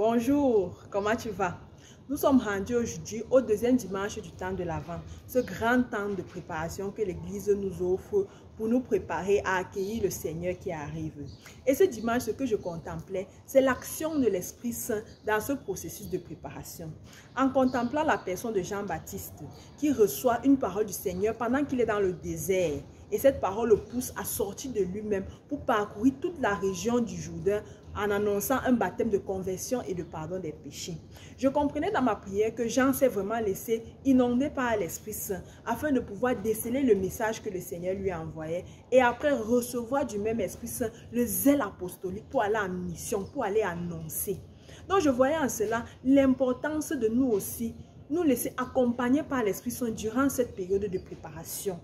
Bonjour, comment tu vas? Nous sommes rendus aujourd'hui au deuxième dimanche du temps de l'Avent, ce grand temps de préparation que l'Église nous offre pour nous préparer à accueillir le Seigneur qui arrive. Et ce dimanche, ce que je contemplais, c'est l'action de l'Esprit Saint dans ce processus de préparation. En contemplant la personne de Jean-Baptiste qui reçoit une parole du Seigneur pendant qu'il est dans le désert, et cette parole le pousse à sortir de lui-même pour parcourir toute la région du Jourdain en annonçant un baptême de conversion et de pardon des péchés. Je comprenais dans ma prière que Jean s'est vraiment laissé inonder par l'Esprit Saint afin de pouvoir déceler le message que le Seigneur lui envoyait et après recevoir du même Esprit Saint le zèle apostolique pour aller en mission, pour aller annoncer. Donc je voyais en cela l'importance de nous aussi nous laisser accompagner par l'Esprit Saint durant cette période de préparation.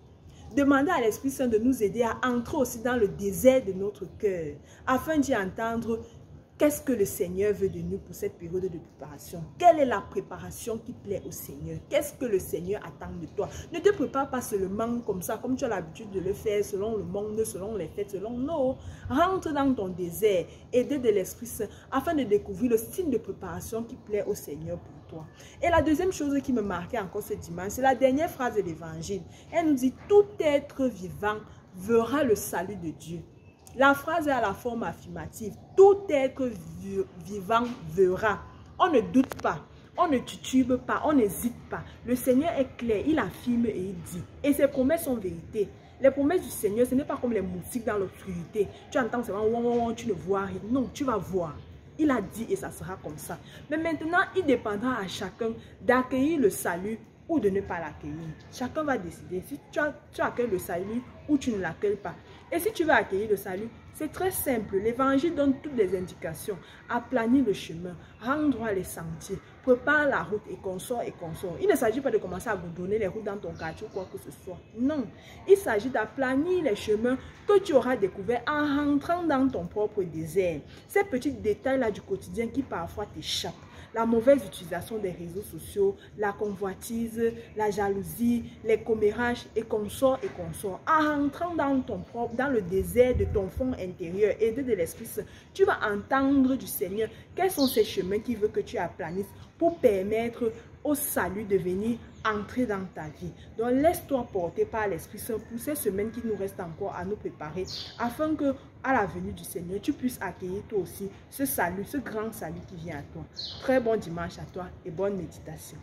Demander à l'Esprit Saint de nous aider à entrer aussi dans le désert de notre cœur, afin d'y entendre qu'est-ce que le Seigneur veut de nous pour cette période de préparation. Quelle est la préparation qui plaît au Seigneur? Qu'est-ce que le Seigneur attend de toi? Ne te prépare pas seulement comme ça, comme tu as l'habitude de le faire, selon le monde, selon les fêtes, selon... Non, rentre dans ton désert, aidé de l'Esprit Saint, afin de découvrir le style de préparation qui plaît au Seigneur pour toi. Et la deuxième chose qui me marquait encore ce dimanche, c'est la dernière phrase de l'Évangile. Elle nous dit, tout être vivant verra le salut de Dieu. La phrase est à la forme affirmative. Tout être vivant verra. On ne doute pas, on ne titube pas, on n'hésite pas. Le Seigneur est clair, il affirme et il dit. Et ses promesses sont vérité. Les promesses du Seigneur, ce n'est pas comme les moustiques dans l'obscurité. Tu entends seulement, tu ne vois rien. Non, tu vas voir. Il a dit et ça sera comme ça. Mais maintenant, il dépendra à chacun d'accueillir le salut ou de ne pas l'accueillir. Chacun va décider si tu accueilles le salut ou tu ne l'accueilles pas. Et si tu veux accueillir le salut, c'est très simple. L'Évangile donne toutes les indications. Aplanir le chemin, rendre droit les sentiers, prépare la route et consort et consort. Il ne s'agit pas de commencer à vous donner les routes dans ton quartier ou quoi que ce soit. Non, il s'agit d'aplanir les chemins que tu auras découverts en rentrant dans ton propre désert. Ces petits détails-là du quotidien qui parfois t'échappent. La mauvaise utilisation des réseaux sociaux, la convoitise, la jalousie, les commérages et consorts et consorts. En rentrant dans le désert de ton fond intérieur, aidé de l'Esprit Saint, tu vas entendre du Seigneur quels sont ces chemins qu'il veut que tu aplanisses pour permettre au salut de venir entrer dans ta vie. Donc laisse-toi porter par l'Esprit Saint pour ces semaines qui nous restent encore à nous préparer afin que à la venue du Seigneur, tu puisses accueillir toi aussi ce salut, ce grand salut qui vient à toi. Très bon dimanche à toi et bonne méditation.